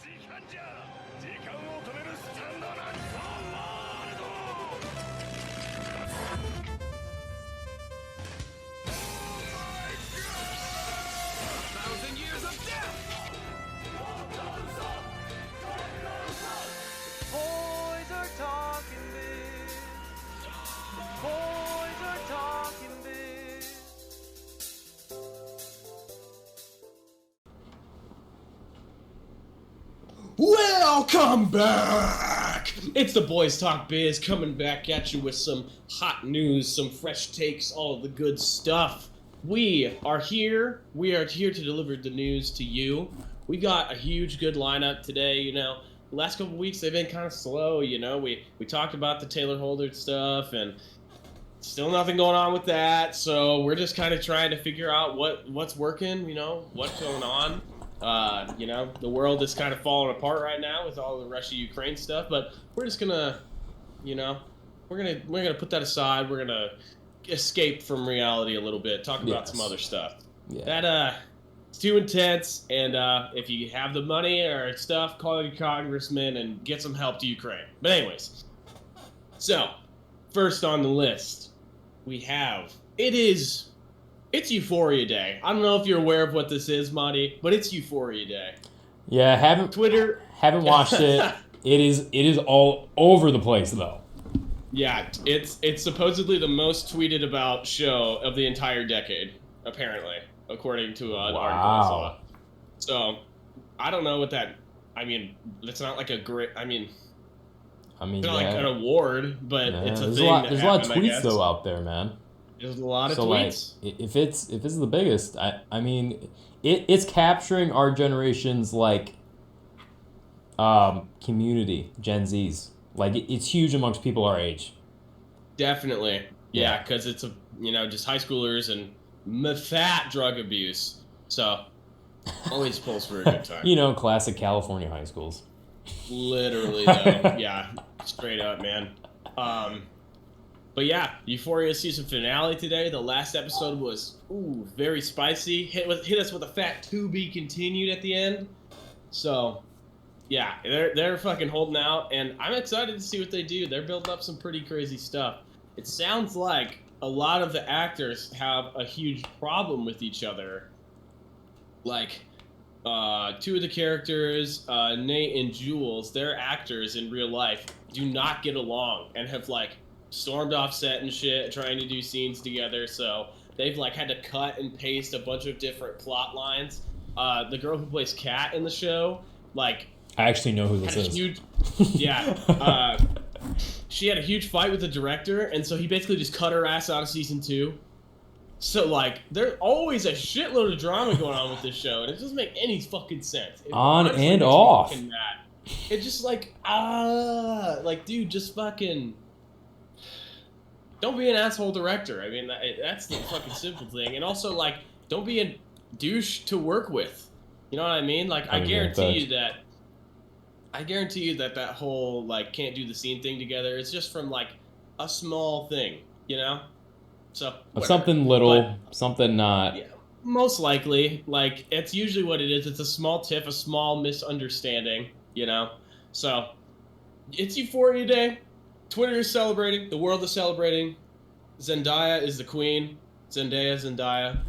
Boys are talking biz. Boys are talking biz. Welcome back! It's the Boys Talk Biz coming back at you with some hot news, some fresh takes, all of the good stuff. We are here to deliver the news to you. We got a huge good lineup today, you know. The last couple weeks they've been kind of slow, you know. We talked about the Taylor Holder stuff and still nothing going on with that. So we're just kind of trying to figure out what's working, you know, what's going on. You know, the world is kind of falling apart right now with all the Russia-Ukraine stuff, but we're just gonna, you know, we're gonna put that aside. We're gonna escape from reality a little bit, talk about some other stuff. Yeah. That it's too intense, and if you have the money or stuff, call your congressman and get some help to Ukraine. But anyways, so first on the list we have it's Euphoria Day. I don't know if you're aware of what this is, Monty, but it's Euphoria Day. Yeah, haven't watched it. It is all over the place though. Yeah, it's supposedly the most tweeted about show of the entire decade, apparently, according to an article I saw. So, I don't know what that. I mean, it's not like a great. I mean, it's not like an award, but it's a thing. There's a lot of tweets though out there, man. There's a lot of tweets. Like, if it's the biggest, I mean, it's capturing our generation's like community, Gen Zs. Like it's huge amongst people our age. Definitely, yeah, because it's just high schoolers and fat drug abuse. So always pulls for a good time. You know, classic California high schools. Literally, though, yeah, straight up, man. But yeah, Euphoria season finale today. The last episode was very spicy. Hit us with a fat to be continued at the end. So yeah, they're fucking holding out, and I'm excited to see what they do. They're building up some pretty crazy stuff. It sounds like a lot of the actors have a huge problem with each other. Like, two of the characters, Nate and Jules, their actors in real life do not get along and have like stormed off set and shit, trying to do scenes together. So they've like had to cut and paste a bunch of different plot lines. The girl who plays Kat in the show, like, I actually know who this is. She had a huge fight with the director, and so he basically just cut her ass out of season 2. So, like, there's always a shitload of drama going on with this show, and it doesn't make any fucking sense. On and off. It's just like, dude, just fucking don't be an asshole director. I mean, that's the fucking simple thing. And also, like, don't be a douche to work with. You know what I mean? Like, I guarantee you that that whole, like, can't do the scene thing together is just from, like, a small thing, you know? So something little, something not. Yeah, most likely. Like, it's usually what it is. It's a small tiff, a small misunderstanding, you know? So, it's Euphoria Day. Twitter is celebrating. The world is celebrating. Zendaya is the queen. Zendaya.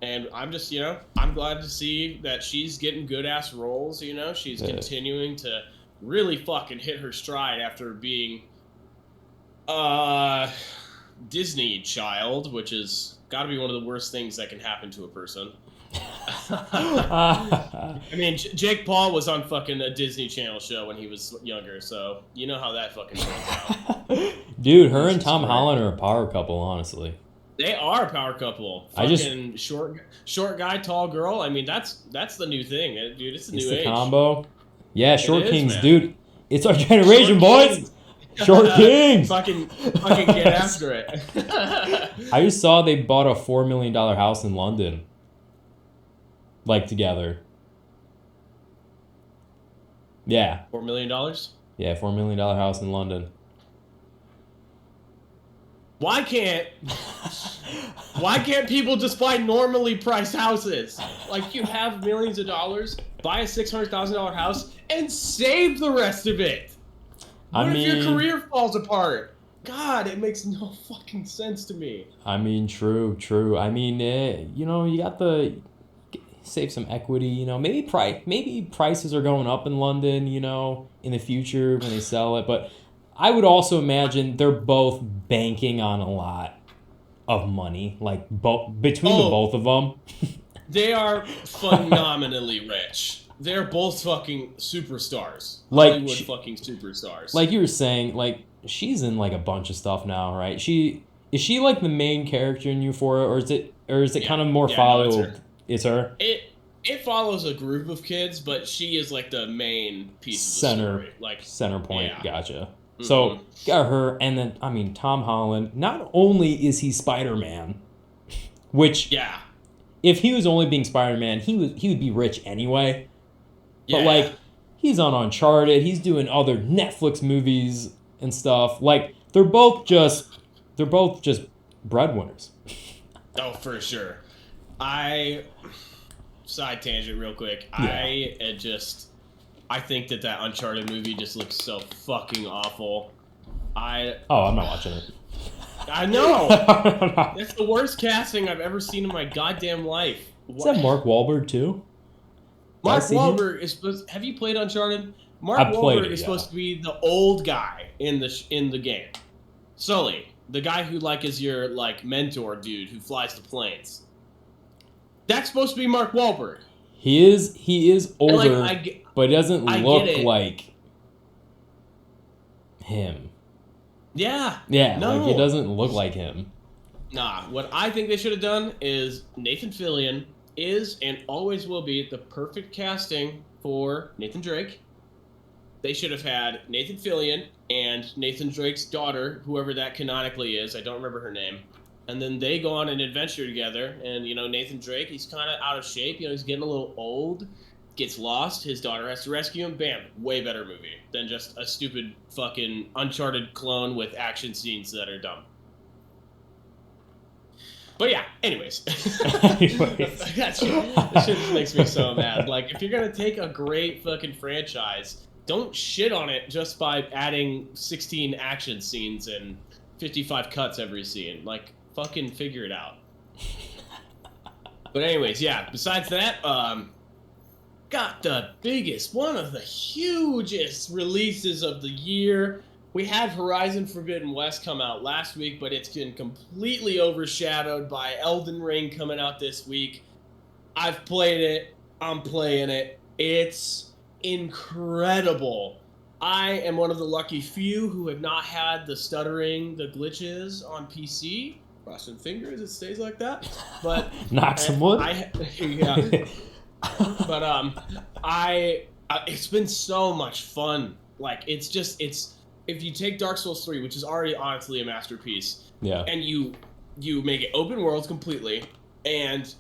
And I'm just, I'm glad to see that she's getting good-ass roles, you know? She's continuing to really fucking hit her stride after being Disney child, which is got to be one of the worst things that can happen to a person. I mean, Jake Paul was on fucking a Disney Channel show when he was younger, so you know how that fucking goes out. Dude, her and Tom Holland are a power couple, honestly. They are a power couple. Fucking short guy, tall girl. I mean, that's the new thing, dude. It's the new age. Combo. Yeah, Short Kings, man. Dude. It's our generation, boys. Short Kings. fucking get after it. I just saw they bought a $4 million house in London. Like, together. Yeah. $4 million? Yeah, $4 million house in London. Why can't people just buy normally priced houses? Like, you have millions of dollars, buy a $600,000 house, and save the rest of it. What if your career falls apart? God, it makes no fucking sense to me. I mean, true. I mean, you got the save some equity. Maybe prices are going up in London. In the future when they sell it. But I would also imagine they're both banking on a lot of money, like between the both of them. They are phenomenally rich. They're both fucking superstars. Like Hollywood fucking superstars. Like you were saying, like she's in like a bunch of stuff now, right? Is she like the main character in Euphoria, or is it kind of more follow? No, it's her. It follows a group of kids, but she is like the main piece of the story. Like center point. Yeah. Gotcha. Mm-hmm. So got her, and then I mean Tom Holland. Not only is he Spider-Man, which if he was only being Spider-Man, he would be rich anyway. But like he's on Uncharted, he's doing other Netflix movies and stuff. Like they're both just breadwinners. Oh, for sure. Side tangent real quick. Yeah. I think that Uncharted movie just looks so fucking awful. I'm not watching it. I know. That's the worst casting I've ever seen in my goddamn life. Is that Mark Wahlberg too? Mark Wahlberg is supposed. Have you played Uncharted? Mark Wahlberg is supposed to be the old guy in the game. Sully, the guy who like is your like mentor dude who flies the planes. That's supposed to be Mark Wahlberg. He is older, but he doesn't look like him. Yeah. Yeah, no. Like he doesn't look like him. Nah, what I think they should have done is Nathan Fillion is and always will be the perfect casting for Nathan Drake. They should have had Nathan Fillion and Nathan Drake's daughter, whoever that canonically is. I don't remember her name. And then they go on an adventure together. And, Nathan Drake, he's kind of out of shape. He's getting a little old, gets lost. His daughter has to rescue him. Bam. Way better movie than just a stupid fucking Uncharted clone with action scenes that are dumb. But yeah, anyways. That shit just makes me so mad. Like, if you're going to take a great fucking franchise, don't shit on it just by adding 16 action scenes and 55 cuts every scene. Like, fucking figure it out. But anyways, yeah, besides that, got the biggest, one of the hugest releases of the year. We had Horizon Forbidden West come out last week, but it's been completely overshadowed by Elden Ring coming out this week. I've played it. I'm playing it. It's incredible. I am one of the lucky few who have not had the stuttering, the glitches on PC. Crossing fingers, it stays like that. But knock some wood. Yeah. But it's been so much fun. Like it's if you take Dark Souls 3, which is already honestly a masterpiece, and you make it open world completely and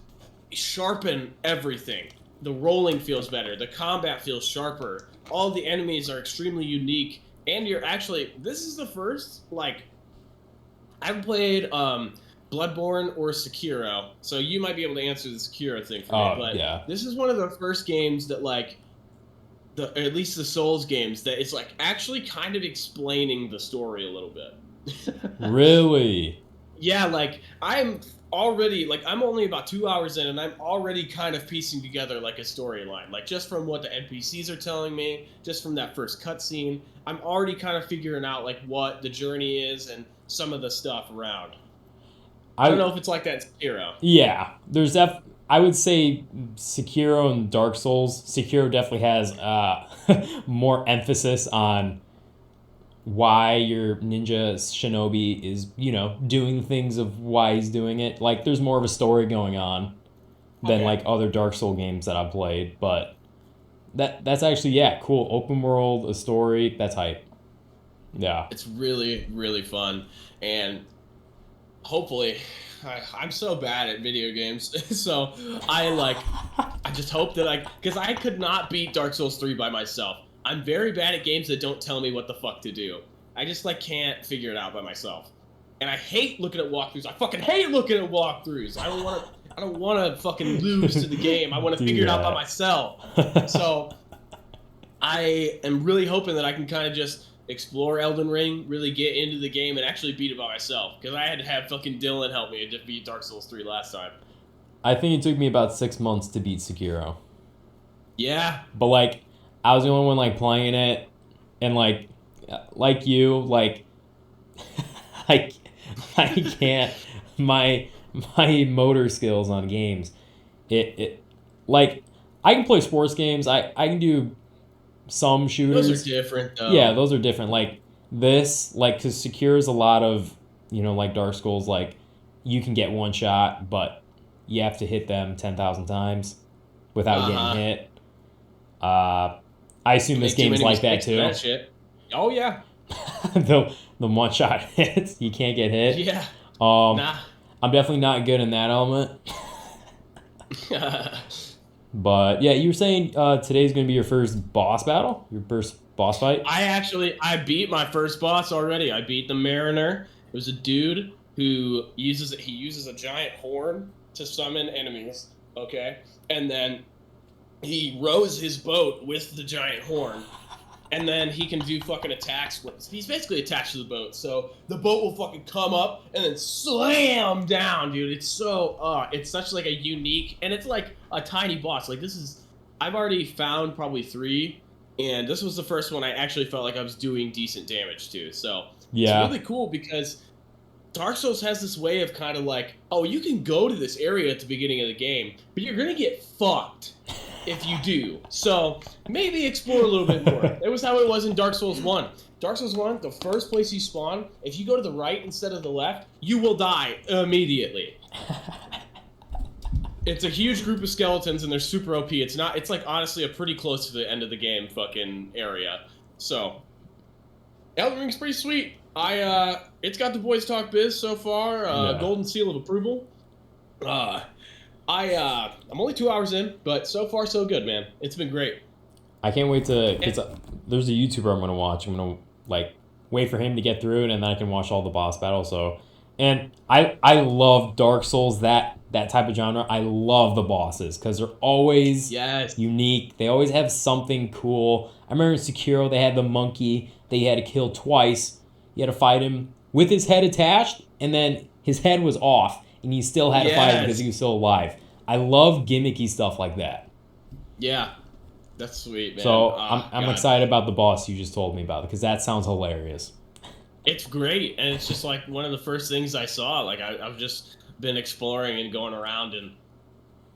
sharpen everything. The rolling feels better. The combat feels sharper. All the enemies are extremely unique, and this is the first, like, I haven't played Bloodborne or Sekiro, so you might be able to answer the Sekiro thing for me, but this is one of the first games that, like, at least the Souls games, that it's, like, actually kind of explaining the story a little bit. Really? Yeah, like, I'm only about 2 hours in, and I'm already kind of piecing together, like, a storyline. Like, just from what the NPCs are telling me, just from that first cutscene, I'm already kind of figuring out, like, what the journey is and some of the stuff around. I don't know if it's like that in Sekiro. Yeah, I would say Sekiro and Dark Souls. Sekiro definitely has more emphasis on why your ninja shinobi is, doing things of why he's doing it. Like, there's more of a story going on than like other Dark Souls games that I've played. But that's actually cool. Open world, a story. That's hype. Yeah, it's really, really fun, and hopefully, I'm so bad at video games, so I just hope that because I could not beat Dark Souls 3 by myself. I'm very bad at games that don't tell me what the fuck to do. I just can't figure it out by myself. and I hate looking at walkthroughs. I fucking hate looking at walkthroughs. I don't want to fucking lose to the game. I want to figure it out by myself. So I am really hoping that I can kind of just explore Elden Ring, really get into the game, and actually beat it by myself. Because I had to have fucking Dylan help me to beat Dark Souls 3 last time. I think it took me about 6 months to beat Sekiro. Yeah. But, like, I was the only one, like, playing it, and, like you, like, I can't, my motor skills on games, like, I can play sports games, I can do some shooters. Those are different, though. Yeah, those are different. Like, this, like, because Secure's a lot of, like Dark Souls, like, you can get one shot, but you have to hit them 10,000 times without getting hit. I assume this game's like that, too. That shit. Oh, yeah. the one-shot hits, you can't get hit. Yeah. Nah. I'm definitely not good in that element. But, yeah, you were saying today's going to be your first boss battle? Your first boss fight? I beat my first boss already. I beat the Mariner. It was a dude who uses a giant horn to summon enemies, okay? And then he rows his boat with the giant horn. And then he can do fucking attacks. He's basically attached to the boat. So the boat will fucking come up and then slam down, dude. It's so, it's such like a unique, and it's like a tiny boss. Like I've already found probably 3, and this was the first one I actually felt like I was doing decent damage to. So yeah. It's really cool because Dark Souls has this way of kind of like, oh, you can go to this area at the beginning of the game, but you're going to get fucked if you do. So maybe explore a little bit more. It was how it was in Dark Souls 1. Dark Souls 1, the first place you spawn, if you go to the right instead of the left, you will die immediately. It's a huge group of skeletons and they're super OP. It's like honestly a pretty close to the end of the game fucking area. So Elden Ring's pretty sweet. It's got the Boys Talk Biz so far, golden seal of approval. I'm only 2 hours in, but so far so good, man. It's been great. I can't wait to, because there's a YouTuber I'm going to watch. I'm going to, like, wait for him to get through it, and then I can watch all the boss battles. So, and I love Dark Souls, that type of genre. I love the bosses, because they're always unique. They always have something cool. I remember in Sekiro, they had the monkey that you had to kill twice. You had to fight him with his head attached, and then his head was off, and you still had to fight him because he was still alive. I love gimmicky stuff like that. Yeah, that's sweet, man. So I'm excited about the boss you just told me about, because that sounds hilarious. It's great, and it's just like one of the first things I saw. Like I've just been exploring and going around, and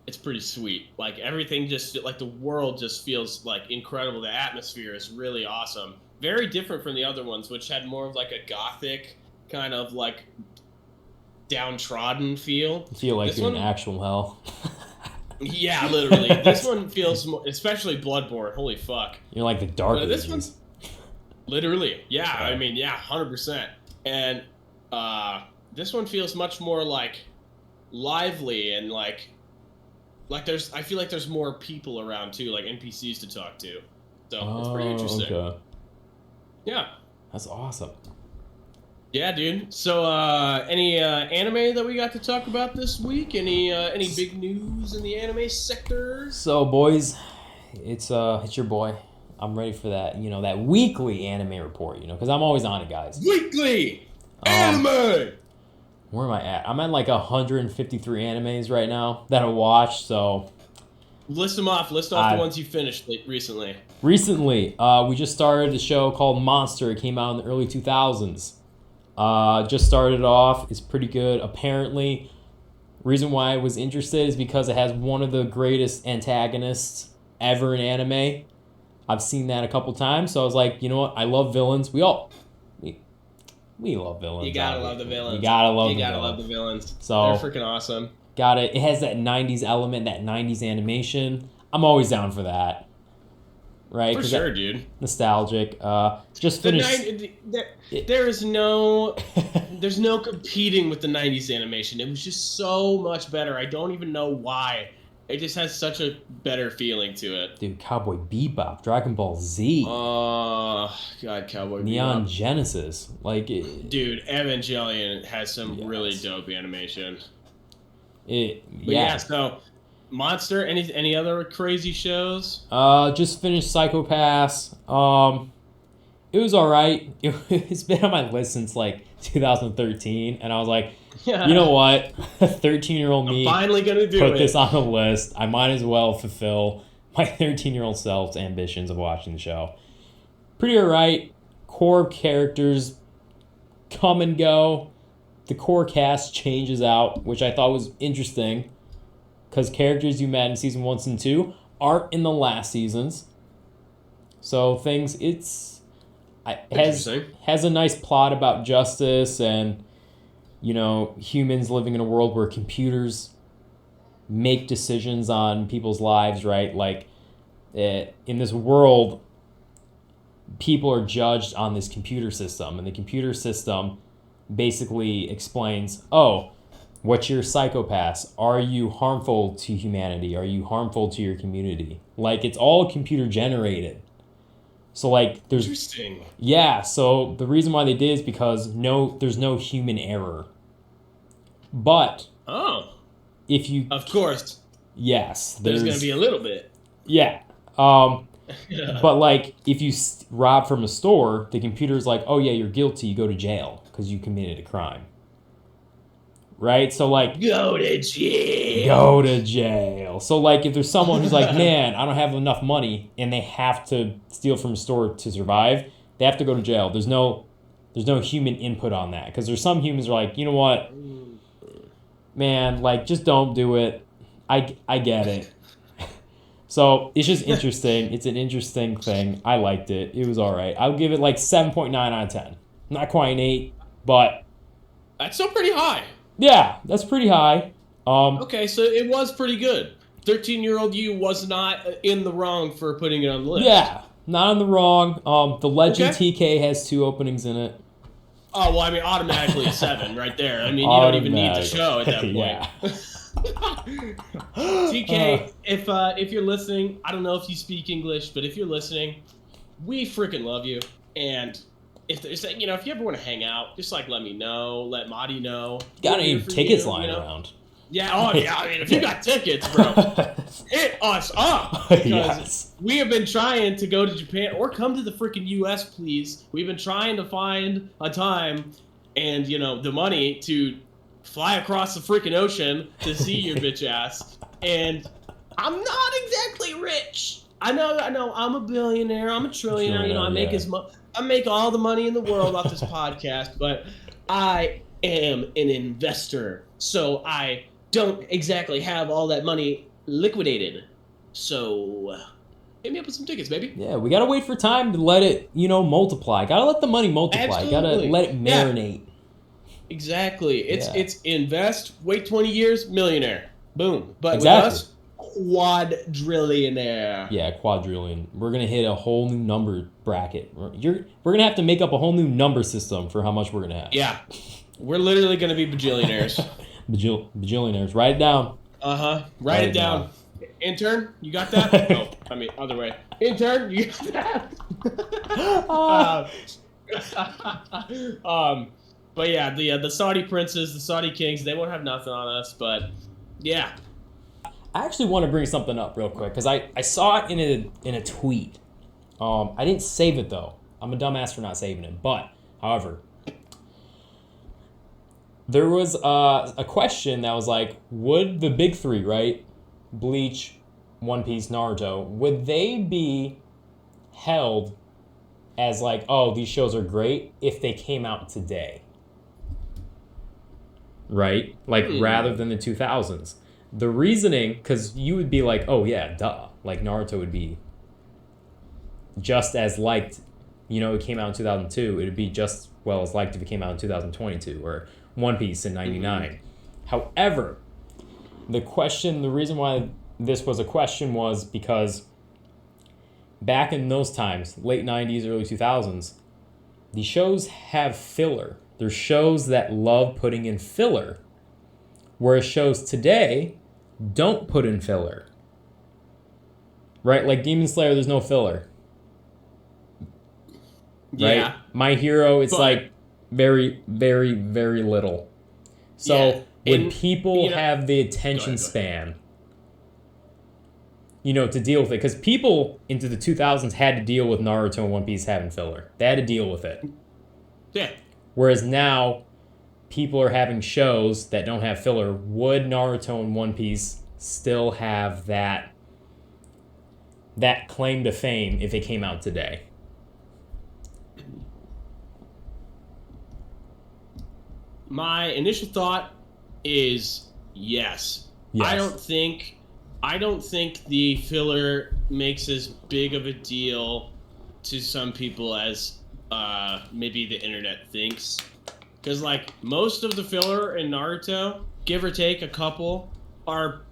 it's pretty sweet. Like everything just, like the world just feels like incredible. The atmosphere is really awesome. Very different from the other ones, which had more of like a gothic kind of like downtrodden feel. I feel like you're in actual hell. Yeah, literally. This one feels more, especially Bloodborne. Holy fuck. You're like the dark This one's literally, yeah. I mean, yeah, 100%. And this one feels much more like lively and like there's. I feel like there's more people around too, like NPCs to talk to. So it's pretty interesting. Okay. Yeah. That's awesome. Yeah, dude. So, any anime that we got to talk about this week? Any big news in the anime sector? So, boys, it's your boy. I'm ready for that. That weekly anime report. Because I'm always on it, guys. Weekly anime. Where am I at? I'm at like 153 animes right now that I watched. So, list them off. List off the ones you finished recently. Recently, we just started a show called Monster. It came out in the early 2000s. Just started off. It's pretty good. Apparently, reason why I was interested is because it has one of the greatest antagonists ever in anime. I've seen that a couple times, so I was like, you know what? I love villains. We love villains. You gotta love the villains. You gotta love the villains. So they're freaking awesome. Got it. It has that 90s element, that 90s animation. I'm always down for that. Right? For sure, dude. Nostalgic. Just finished. There's no competing with the 90s animation. It was just so much better. I don't even know why It just has such a better feeling to it. Dude, Cowboy Bebop, Dragon Ball Z, Oh, God, Cowboy Neon Bebop. Genesis. Like, Dude, Evangelion has some Yes. really dope animation. But yeah. so Monster, any other crazy shows? Just finished Psycho Pass. It was alright. It's been on my list since like 2013, and I was like, you know what? 13-year-old me I'm finally gonna do put it. this on the list. I might as well fulfill my 13-year-old self's ambitions of watching the show. Pretty alright. Core characters come and go. The core cast changes out, which I thought was interesting, because characters you met in season 1 and 2 aren't in the last seasons. So has a nice plot about justice and, you know, humans living in a world where computers make decisions on people's lives, right? Like, in this world, people are judged on this computer system, and the computer system basically explains, oh, what's your psychopath? Are you harmful to humanity? Are you harmful to your community? Like, it's all computer generated. So, like, there's... Interesting. Yeah, so the reason why they did is because there's no human error. But... Oh. If you... Of course. Yes. There's going to be a little bit. Yeah. But, like, if you rob from a store, the computer's like, oh, yeah, you're guilty. You go to jail because you committed a crime. Right? So, like... Go to jail. Go to jail. So, like, if there's someone who's like, man, I don't have enough money, and they have to steal from a store to survive, they have to go to jail. There's no human input on that. Because there's some humans who are like, you know what? Man, like, just don't do it. I get it. So, it's just interesting. It's an interesting thing. I liked it. It was all right. I'll give it, like, 7.9 out of 10. Not quite an 8, but... That's still pretty high. Yeah, that's pretty high. Okay, so it was pretty good. 13-year-old you was not in the wrong for putting it on the list. Yeah, not in the wrong. The Legend TK has 2 openings in it. Oh, well, I mean, automatically a 7 right there. I mean, you don't even need the show at that point. Yeah. TK, if you're listening, I don't know if you speak English, but if you're listening, we freaking love you. And if there's, you know, if you ever want to hang out, just like let me know, let Marty know. Got any tickets lying around? Yeah, oh yeah, I mean, if you got tickets, bro, hit us up. Yes. We have been trying to go to Japan or come to the freaking U.S., please. We've been trying to find a time and, you know, the money to fly across the freaking ocean to see your bitch ass. And I'm not exactly rich. I know, I'm a billionaire, I'm a trillionaire, you know, I make all the money in the world off this podcast, but I am an investor, so I don't exactly have all that money liquidated. So, hit me up with some tickets, baby. Yeah, we gotta wait for time to let it, you know, multiply. Gotta let the money multiply. Absolutely. Gotta let it marinate. Yeah. Exactly. It's invest, wait 20 years, millionaire. Boom. But exactly. With us, quadrillionaire. Yeah, quadrillion. We're gonna hit a whole new number bracket. We're gonna have to make up a whole new number system for how much we're gonna have. Yeah, we're literally gonna be bajillionaires. Bajillionaires. Write it down. Write it down. Intern, you got that? Oh, I mean other way. Intern, you got that? But yeah, the Saudi princes, the Saudi kings, they won't have nothing on us. But yeah. I actually want to bring something up real quick because I saw it in a tweet. I didn't save it though. I'm a dumbass for not saving it. But however, there was a question that was like, would the big 3, right, Bleach, One Piece, Naruto, would they be held as like, oh, these shows are great if they came out today, right? Like rather than the 2000s. The reasoning, because you would be like, oh yeah, duh. Like Naruto would be just as liked, you know, it came out in 2002. It would be just well as liked if it came out in 2022, or One Piece in 99. However, the reason why this was a question was because back in those times, late 90s, early 2000s, the shows have filler. There's shows that love putting in filler, whereas shows today don't put in filler. right? Like Demon Slayer, there's no filler. Right? Yeah. My Hero, it's But- like very, very, very little. So Yeah, when and, people you know- have the attention Go ahead. span, to deal with it, because people into the 2000s had to deal with Naruto and One Piece having filler. They had to deal with it. Yeah. Whereas now, people are having shows that don't have filler. Would Naruto and One Piece still have that claim to fame if it came out today? My initial thought is yes. Yes. I don't think the filler makes as big of a deal to some people as maybe the internet thinks. Because, like, most of the filler in Naruto, give or take a couple, are,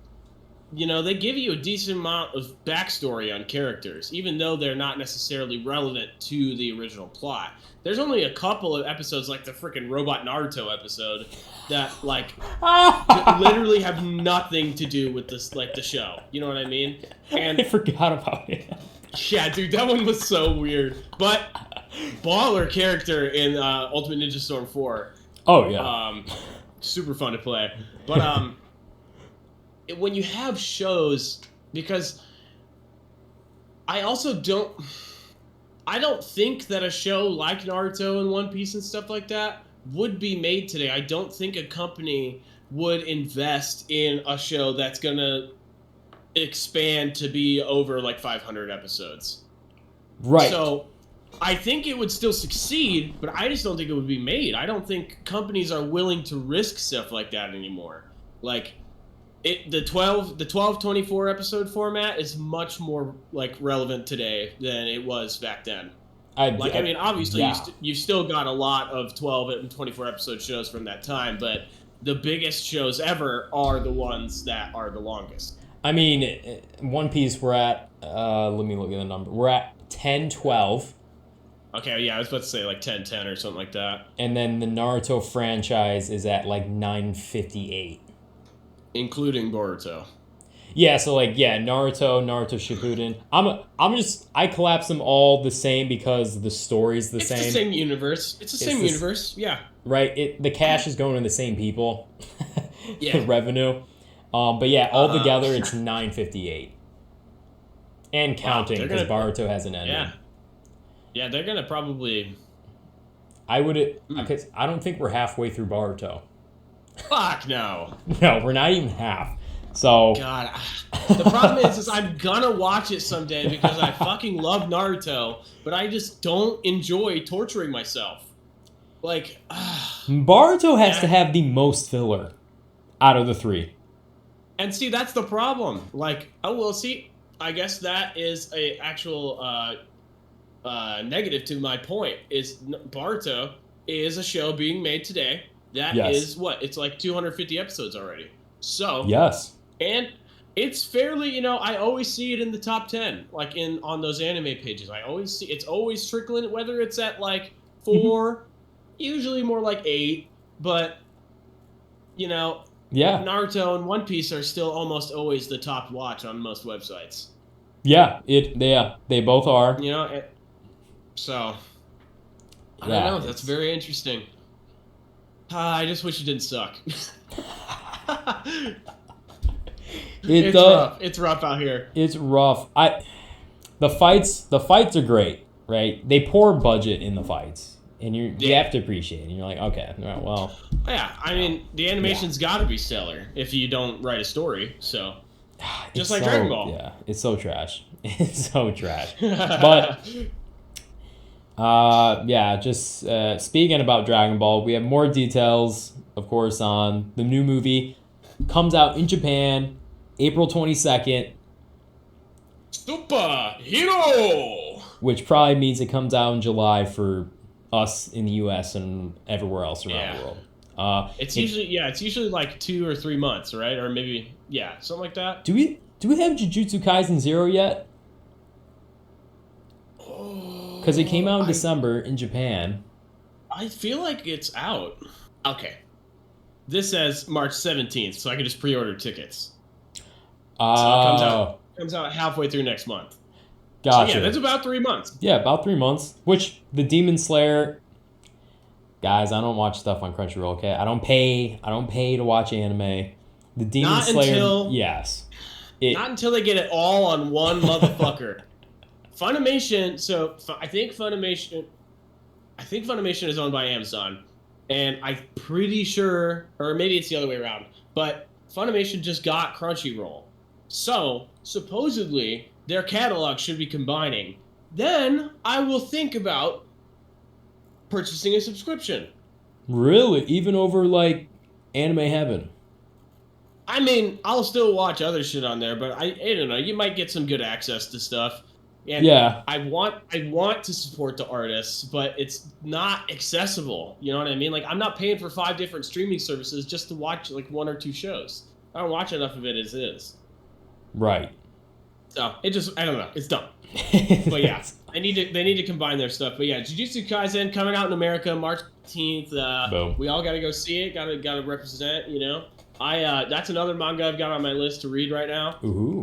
they give you a decent amount of backstory on characters, even though they're not necessarily relevant to the original plot. There's only a couple of episodes, like the freaking Robot Naruto episode, that, like, literally have nothing to do with this, like, the show. You know what I mean? And I forgot about it. yeah, dude, that one was so weird. But baller character in Ultimate Ninja Storm 4. Oh, yeah. Super fun to play. But when you have shows, because I don't think that a show like Naruto and One Piece and stuff like that would be made today. I don't think a company would invest in a show that's gonna expand to be over like 500 episodes. Right. So I think it would still succeed, but I just don't think it would be made. I don't think companies are willing to risk stuff like that anymore. Like the 12-24 episode format is much more like relevant today than it was back then. Obviously, yeah. you've still got a lot of 12 and 24 episode shows from that time, but the biggest shows ever are the ones that are the longest. I mean, One Piece, we're at, let me look at the number. We're at 10-12. Okay, yeah, I was about to say like 10-10 or something like that. And then the Naruto franchise is at like 958. Including Boruto. Yeah, so like, Naruto Shippuden. I collapse them all the same because the story's the same. It's the same universe. It's the same universe, yeah. Right? The cash is going to the same people. Yeah. The revenue. But yeah, all together it's 958. And counting, because Boruto hasn't ended. Yeah. Yeah, they're gonna probably... Because I don't think we're halfway through Boruto. Fuck no. No, we're not even half. So... God. The problem is I'm gonna watch it someday because I fucking love Naruto, but I just don't enjoy torturing myself. Like... Boruto has to have the most filler out of the three. And see, that's the problem. Like, I guess that is a actual negative to my point. Is Boruto is a show being made today that is what? It's like 250 episodes already. So yes, and it's fairly, I always see it in the top 10, like on those anime pages. I always see it's always trickling, whether it's at like 4, usually more like 8, but Naruto and One Piece are still almost always the top watch on most websites. Yeah, they both are. So I don't know. That's very interesting. I just wish it didn't suck. It's rough. It's rough out here. It's rough. The fights are great, right? They pour budget in the fights, and you have to appreciate it. And you're like, okay, all right, well. Yeah, I mean, the animation's got to be stellar if you don't write a story. So, just like Dragon Ball. Yeah, it's so trash. It's so trash. But, just speaking about Dragon Ball, we have more details, of course, on the new movie. Comes out in Japan, April 22nd. Super Hero! Which probably means it comes out in July for us in the U.S. and everywhere else around the world. It's usually like 2 or 3 months, right? Or maybe something like that. Do we have Jujutsu Kaisen 0 yet? Because it came out in December in Japan. I feel like it's out. Okay. This says March 17th, so I can just pre-order tickets. So it comes out Comes out halfway through next month. Gotcha. So yeah, that's about 3 months. Yeah, about 3 months. Which the Demon Slayer, guys, I don't watch stuff on Crunchyroll. Okay, I don't pay to watch anime. The Demon Not Slayer, until- yes. Not until they get it all on one motherfucker. Funimation. So I think Funimation is owned by Amazon, and I'm pretty sure, or maybe it's the other way around. But Funimation just got Crunchyroll, so supposedly their catalog should be combining. Then I will think about purchasing a subscription. Really? Even over like Anime Heaven? I mean, I'll still watch other shit on there, but I don't know. You might get some good access to stuff. And Yeah. I want to support the artists, but it's not accessible. You know what I mean? Like, I'm not paying for 5 different streaming services just to watch like 1 or 2 shows. I don't watch enough of it as is. Right. So I don't know. It's dumb. But yeah, they need to combine their stuff. But yeah, Jujutsu Kaisen coming out in America March 18th. Boom. We all got to go see it. Got to represent. You know, that's another manga I've got on my list to read right now. Ooh.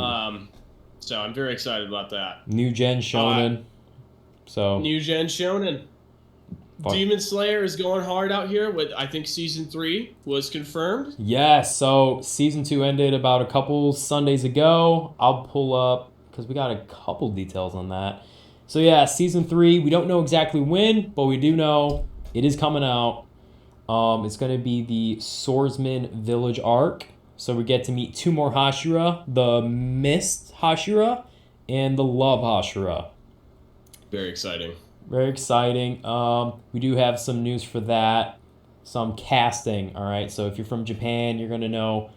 So I'm very excited about that. New Gen Shonen. New Gen Shonen. Fuck. Demon Slayer is going hard out here. With I think season 3 was confirmed. Yes, so season 2 ended about a couple Sundays ago. I'll pull up, because we got a couple details on that. So yeah, season 3, we don't know exactly when, but we do know it is coming out. It's going to be the Swordsman Village arc. So we get to meet 2 more Hashira, the Mist Hashira and the Love Hashira. Very exciting. Very exciting. We do have some news for that. Some casting, all right? So if you're from Japan, you're going to know,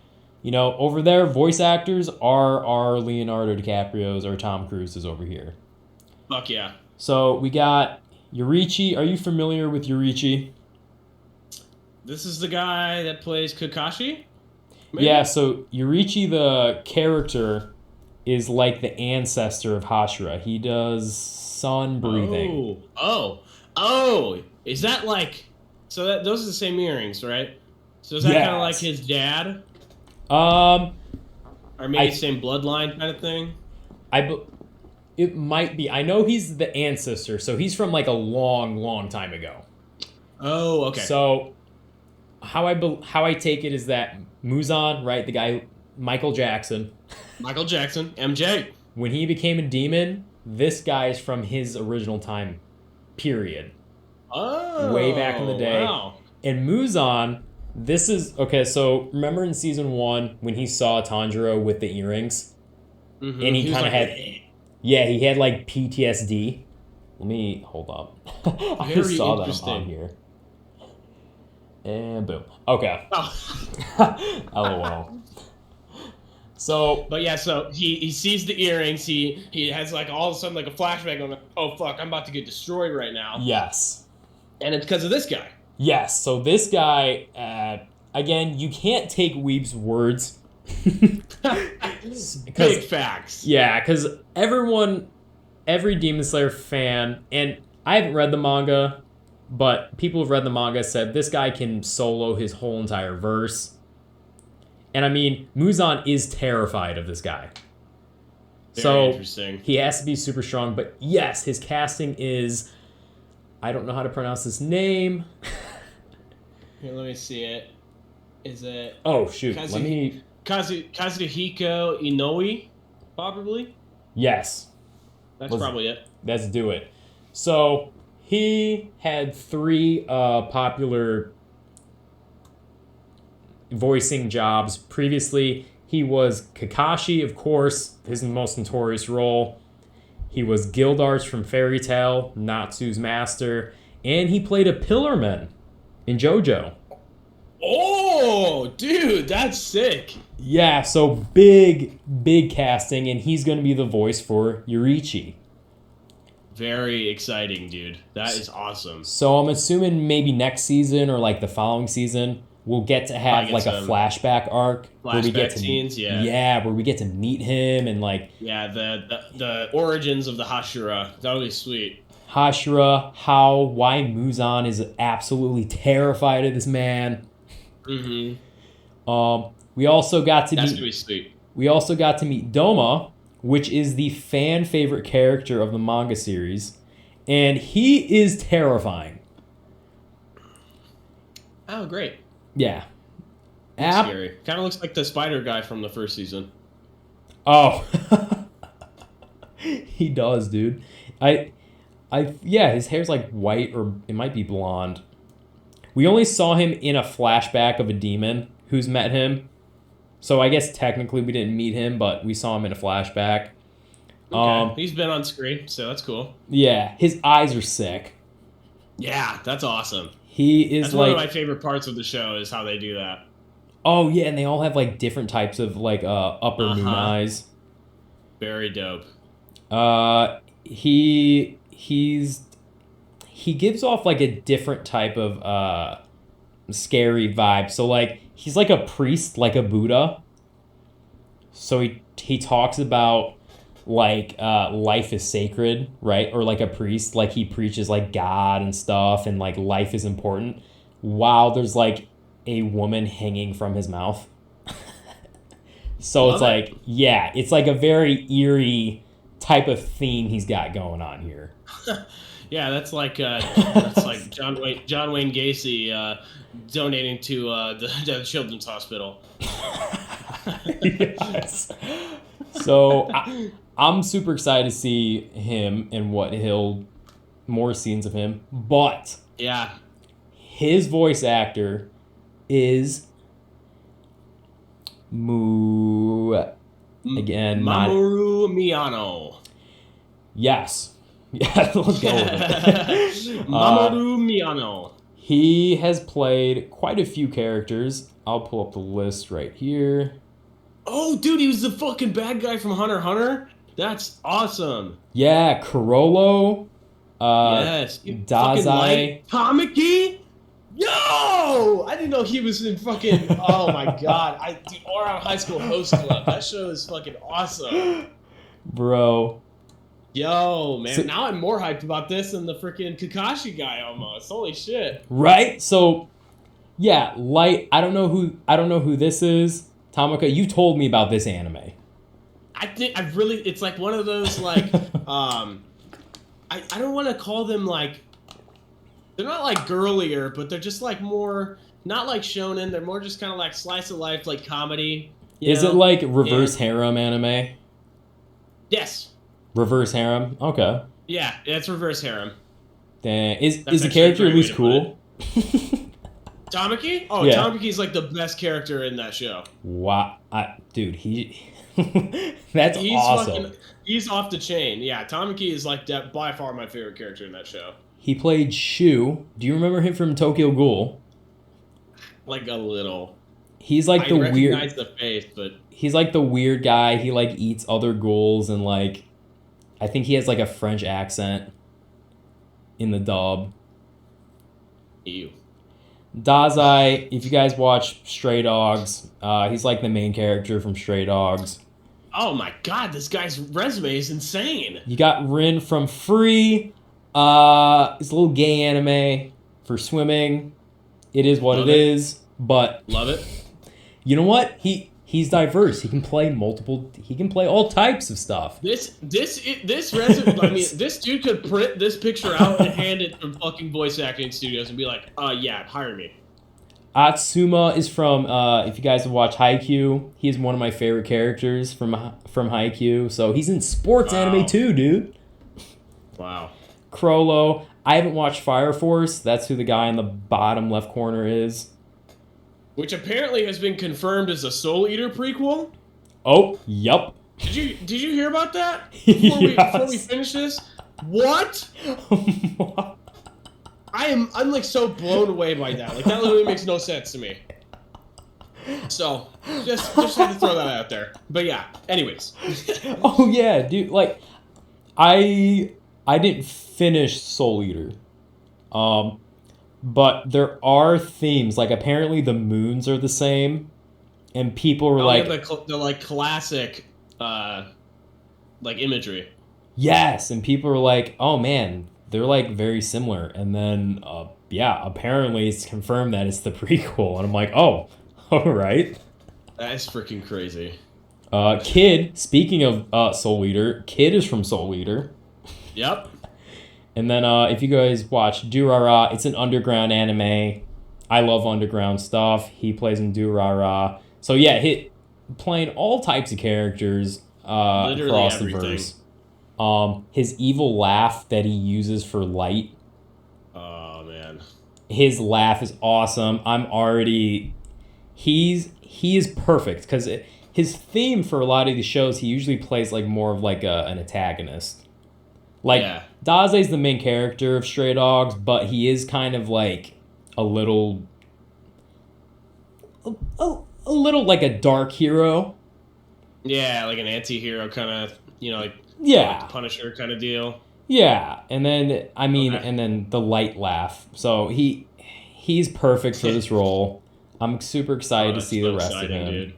over there, voice actors are Leonardo DiCaprio's or Tom Cruise's over here. Fuck yeah. So we got Yorichi. Are you familiar with Yorichi? This is the guy that plays Kakashi? Maybe? Yeah, so Yorichi, the character, is like the ancestor of Hashira. He does sun breathing. Oh! Is that like... So those are the same earrings, right? So is that kind of like his dad? Or maybe same bloodline kind of thing? It might be. I know he's the ancestor, so he's from like a long, long time ago. Oh, okay. So how I take it is that Muzan, right, the guy, Michael Jackson, MJ, when he became a demon, this guy is from his original time period. Oh, way back in the day. Wow. And Muzan, this is okay. So remember in season 1 when he saw Tanjiro with the earrings, Mm-hmm. and he kind of he had like PTSD. Let me hold up. I just saw that on here. And boom. Okay. Oh. LOL. So, but yeah, so he sees the earrings. He has like all of a sudden like a flashback on, oh fuck, I'm about to get destroyed right now. Yes. And it's because of this guy. Yes. So this guy, again, you can't take Weeb's words. Big facts. Yeah, because every Demon Slayer fan, and I haven't read the manga, but people who've read the manga said this guy can solo his whole entire verse. And I mean, Muzan is terrified of this guy. Very interesting. He has to be super strong. But yes, his casting is... I don't know how to pronounce his name. Here, let me see it. Is it... Oh, shoot. Kazuhiko Inoue, probably? Yes. That's probably it. Let's do it. So, he had 3 popular voicing jobs. Previously, he was Kakashi, of course, his most notorious role. He was Gildarts from Fairy Tail, Natsu's master, and he played a Pillarman in JoJo. Oh, dude, that's sick. Yeah, so big casting, and he's going to be the voice for Yorichi. Very exciting, dude. That is awesome. So I'm assuming maybe next season or like the following season, we'll get to have like a flashback arc. Flashback scenes, yeah. Yeah, where we get to meet him and like... Yeah, the origins of the Hashira. That would be sweet. Hashira, why Muzan is absolutely terrified of this man. Mm-hmm. We also got to That's gonna be sweet. We also got to meet Doma, which is the fan favorite character of the manga series, and he is terrifying. Oh, great. Yeah. That's scary. Kind of looks like the spider guy from the first season. Oh. He does, dude. Yeah, his hair's like white, or it might be blonde. We only saw him in a flashback of a demon who's met him. So I guess technically we didn't meet him, but we saw him in a flashback. Okay. He's been on screen, so that's cool. Yeah, his eyes are sick. Yeah, that's awesome. He is that's like one of my favorite parts of the show is how they do that. Oh yeah, and they all have like different types of like upper moon eyes. Very dope. He gives off like a different type of scary vibe. So like he's like a priest, like a Buddha. So he talks about like life is sacred, right? Or like a priest, like he preaches like God and stuff, and like life is important. Wow, there's like a woman hanging from his mouth. So it's like, yeah, it's like a very eerie type of theme he's got going on here. Yeah, that's like John Wayne Gacy donating to the Children's Hospital. Yes. So I'm super excited to see him and more scenes of him. But yeah, his voice actor is Mamoru Miyano. Yes. Yeah, let's go with it. Mamoru Miyano. He has played quite a few characters. I'll pull up the list right here. Oh, dude, he was the fucking bad guy from Hunter x Hunter? That's awesome. Yeah, Corollo. Yes. Dazai. Tamaki? Yo! I didn't know he was in fucking... Oh, my God. Dude, Around High School Host Club. That show is fucking awesome. Bro. Yo, man. So, now I'm more hyped about this than the freaking Kakashi guy almost. Holy shit. Right? So, yeah, Light... I don't know who this is. Tamaka, you told me about this anime. It's like one of those, like, I don't want to call them, like, they're not, like, girlier, but they're just, like, more, not like shonen, they're more just kind of, like, slice of life, like, comedy. Is it, like, reverse harem anime? Yes. Reverse harem? Okay. Yeah, it's reverse harem. Dang. Is the character at least cool? Tamaki? Oh, yeah. Tamaki's like the best character in that show. Wow. Dude, that's awesome. He's off the chain. Yeah, Tamaki is like by far my favorite character in that show. He played Shu. Do you remember him from Tokyo Ghoul? Like a little. He's like I recognize the face, but... He's like the weird guy. He like eats other ghouls, and like... I think he has like a French accent in the dub. Ew. Dazai, if you guys watch Stray Dogs, he's like the main character from Stray Dogs. Oh my god, this guy's resume is insane. You got Rin from Free. It's a little gay anime for swimming. It is what it is, but love it. You know what? He's diverse. He can play all types of stuff. This resume, I mean, this dude could print this picture out and hand it to fucking voice acting studios and be like, yeah, hire me. Atsuma is from, if you guys have watched Haikyuu, he's one of my favorite characters from Haikyuu. So he's in sports anime too, dude. Wow. Crollo. I haven't watched Fire Force. That's who the guy in the bottom left corner is. Which apparently has been confirmed as a Soul Eater prequel. Oh, yup. Did you hear about that? Before we finish this? What? I'm like so blown away by that. Like that literally makes no sense to me. So just had to throw that out there. But yeah, anyways. Oh yeah, dude, like I didn't finish Soul Eater. But there are themes, like apparently the moons are the same, and people were like... the like classic, like imagery. Yes, and people were like, oh man, they're like very similar. And then, yeah, apparently it's confirmed that it's the prequel, and I'm like, oh, all right. That is freaking crazy. Kid, speaking of Soul Eater, Kid is from Soul Eater. Yep. And then if you guys watch Durara, it's an underground anime. I love underground stuff. He plays in Durara. So yeah, playing all types of characters Literally across everything. the verse. His evil laugh that he uses for light. Oh man. His laugh is awesome. He is perfect because his theme for a lot of these shows, he usually plays like more of like an antagonist. Like Yeah. Dase's the main character of Stray Dogs, but he is kind of like a little like a dark hero. Yeah, like an anti-hero kind of, like Yeah. like Punisher kind of deal. Yeah, and then Okay. and then the light laugh. So he's perfect for this role. I'm super excited to That's see so the rest exciting, of him. dude.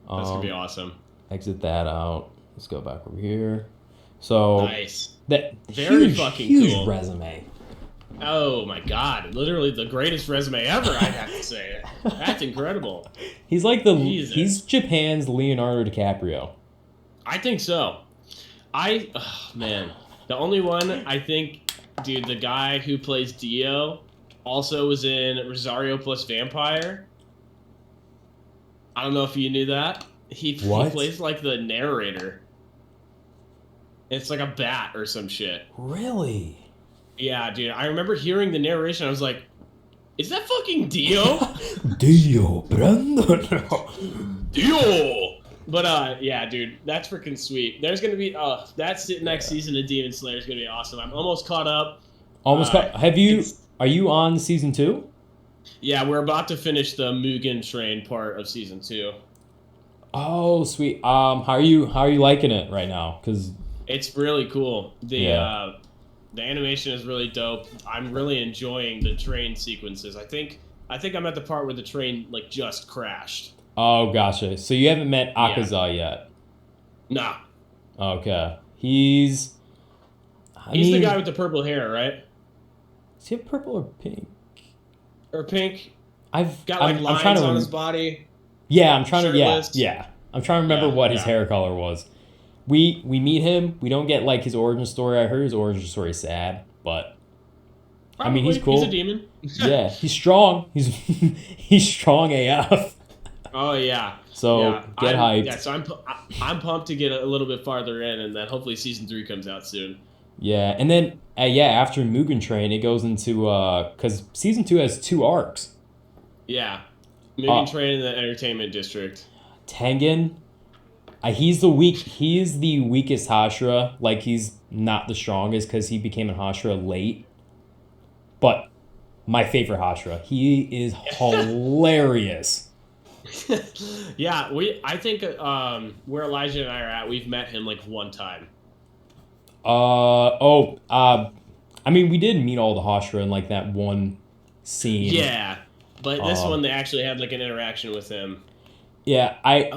That's gonna be awesome. Exit that out. Let's go back over here. So Nice. that Very huge, fucking huge cool. resume. Oh my god! Literally the greatest resume ever. I'd have to say. That's incredible. He's like Jesus. he's Japan's Leonardo DiCaprio. I think so. Man, the only one I think, dude, the guy who plays Dio also was in Rosario plus Vampire. I don't know if you knew that. He plays like the narrator. It's like a bat or some shit. Really? Yeah, dude. I remember hearing the narration. I was like, "Is that fucking Dio?" Dio Brandon. Dio. But yeah, dude, that's freaking sweet. There's gonna be that's the next season of Demon Slayer is gonna be awesome. I'm almost caught up. Are you on season 2? Yeah, we're about to finish the Mugen Train part of season 2. Oh, sweet. How are you liking it right now? Cuz It's really cool. The animation is really dope. I'm really enjoying the train sequences. I think I'm at the part where the train like just crashed. Oh, gotcha. So you haven't met Akaza yet? Nah. Okay. He's the guy with the purple hair, right? Is he purple or pink? Or pink. I've Got like lines on his body. Yeah, I'm trying shirtless. to I'm trying to remember what his hair color was. We meet him. We don't get like his origin story. I heard his origin story is sad, but Probably. I mean he's cool. He's a demon. Yeah, he's strong. He's strong AF. Oh yeah. So get hyped. Yeah, so I'm pumped to get a little bit farther in, and then hopefully season 3 comes out soon. Yeah, and then after Mugen Train, it goes into because season 2 has 2 arcs. Yeah, Mugen Train in the Entertainment District. Tengen, he is the weakest Hashira. Like he's not the strongest because he became a Hashira late. But my favorite Hashira, he is hilarious. Yeah, I think where Elijah and I are at, we've met him like one time. I mean, we did meet all the Hashira in like that one scene. Yeah, but this one they actually had like an interaction with him. Yeah, I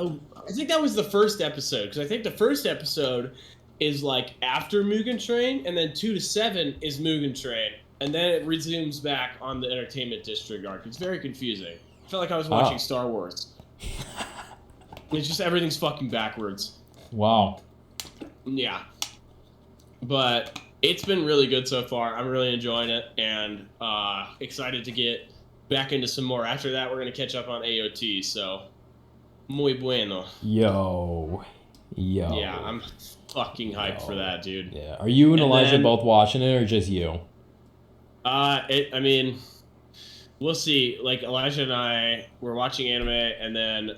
think that was the first episode, because I think the first episode is like after Mugen Train, and then 2 to 7 is Mugen Train, and then it resumes back on the Entertainment District arc. It's very confusing. I felt like I was watching Star Wars. It's just everything's fucking backwards. Wow. Yeah. But it's been really good so far. I'm really enjoying it, and excited to get back into some more. After that, we're going to catch up on AOT, so muy bueno. Yo. Yeah, I'm fucking hyped for that, dude. Yeah. Are you and Elijah both watching it, or just you? I mean, we'll see. Like, Elijah and I were watching anime, and then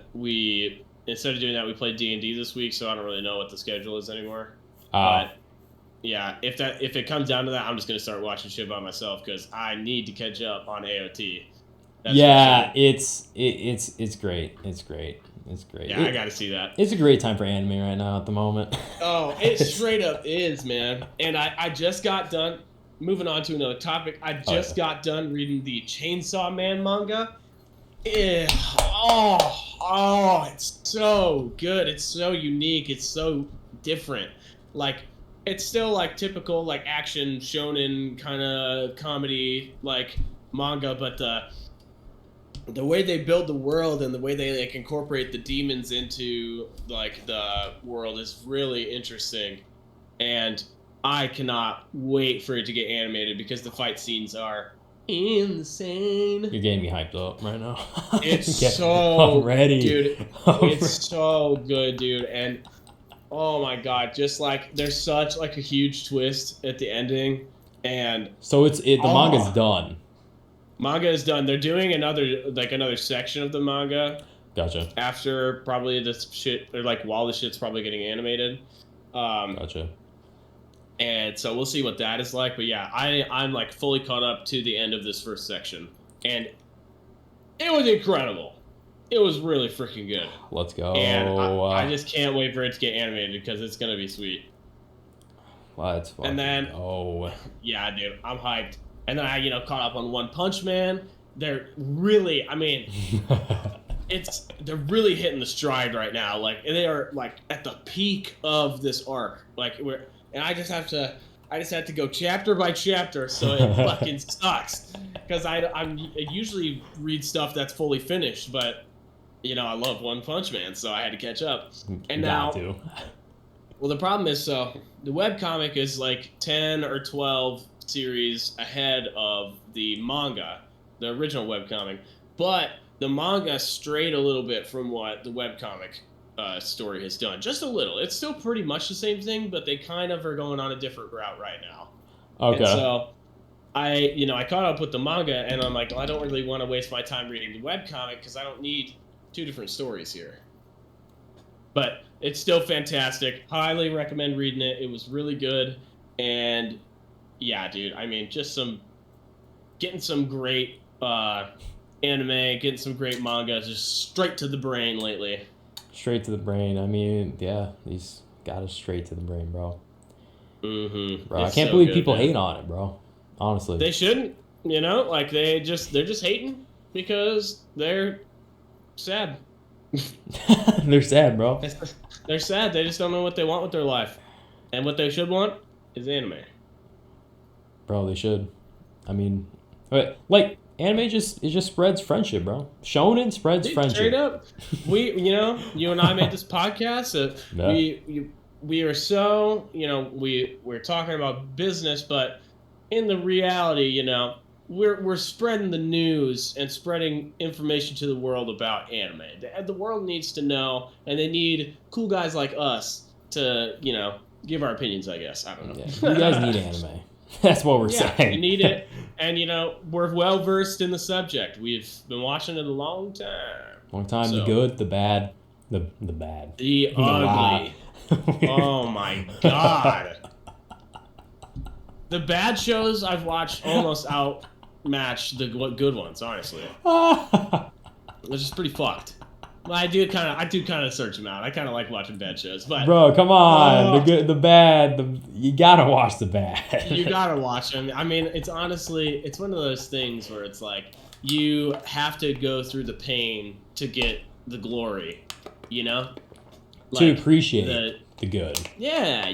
instead of doing that, we played D&D this week, so I don't really know what the schedule is anymore. But yeah, if it comes down to that, I'm just gonna start watching shit by myself because I need to catch up on AOT. That's yeah, sure. it's great. It's great. It's great. Yeah, I gotta see that. It's a great time for anime right now at the moment. Oh, it straight up is, man. And I just got done. Moving on to another topic, I just got done reading the Chainsaw Man manga. It's so good. It's so unique. It's so different. Like, it's still like typical like action shonen kind of comedy like manga, but the way they build the world and the way they like incorporate the demons into like the world is really interesting, and I cannot wait for it to get animated because the fight scenes are insane. You're getting me hyped up right now. It's I'm ready, dude. It's so good, dude, and oh my god, just like there's such like a huge twist at the ending, and so the manga's done. Manga is done. They're doing another section of the manga. Gotcha. After probably this shit, or like while the shit's probably getting animated. Gotcha. And so we'll see what that is like. But yeah, I'm like fully caught up to the end of this first section, and it was incredible. It was really freaking good. Let's go. And I just can't wait for it to get animated because it's gonna be sweet. Let's fucking And then, go. Yeah, dude, I'm hyped. And then I, caught up on One Punch Man. They're really, they're really hitting the stride right now. Like they are like at the peak of this arc. And I just have to go chapter by chapter, so it fucking sucks. Because I usually read stuff that's fully finished, but I love One Punch Man, so I had to catch up. And now, well, the problem is, so the webcomic is like 10 or 12 series ahead of the manga, the original webcomic, but the manga strayed a little bit from what the webcomic story has done. Just a little. It's still pretty much the same thing, but they kind of are going on a different route right now. Okay. And so I caught up with the manga, and I'm like, well, I don't really want to waste my time reading the webcomic because I don't need two different stories here. But it's still fantastic. Highly recommend reading it. It was really good. And yeah, dude, just getting some great anime, getting some great manga, just straight to the brain lately. Straight to the brain. Yeah, these got us straight to the brain, bro. Mm-hmm. Bro, I can't believe people hate on it, bro. Honestly. They shouldn't, like they're just hating because they're sad. They're sad, bro. They're sad. They just don't know what they want with their life. And what they should want is anime. Bro, they should. Like anime just spreads friendship, bro. Shonen spreads friendship. Straight up. You and I made this podcast. Yeah. We are so, we're talking about business, but in the reality, we're spreading the news and spreading information to the world about anime. The world needs to know, and they need cool guys like us to, give our opinions, I guess. I don't know. Yeah. You guys need anime. That's what we're saying. We need it. And, we're well versed in the subject. We've been watching it a long time. So, the good, the bad, the bad. The ugly. Oh my god. The bad shows I've watched almost outmatch the good ones, honestly. Which is pretty fucked. Well, I do kind of search them out. I kind of like watching bad shows, but bro, come on, the good, the bad, you gotta watch the bad. You gotta watch them. It's one of those things where it's like you have to go through the pain to get the glory, to appreciate the good. Yeah,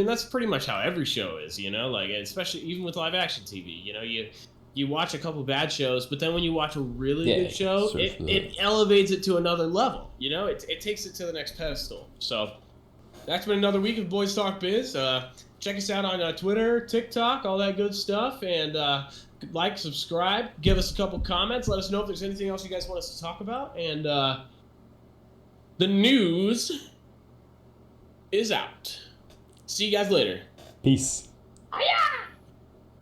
that's pretty much how every show is, like especially even with live action TV, you watch a couple bad shows, but then when you watch a really good show, it elevates it to another level. It takes it to the next pedestal. So that's been another week of Boys Talk Biz. Check us out on Twitter, TikTok, all that good stuff, and like, subscribe, give us a couple comments, let us know if there's anything else you guys want us to talk about, and the news is out. See you guys later. Peace. Hiya!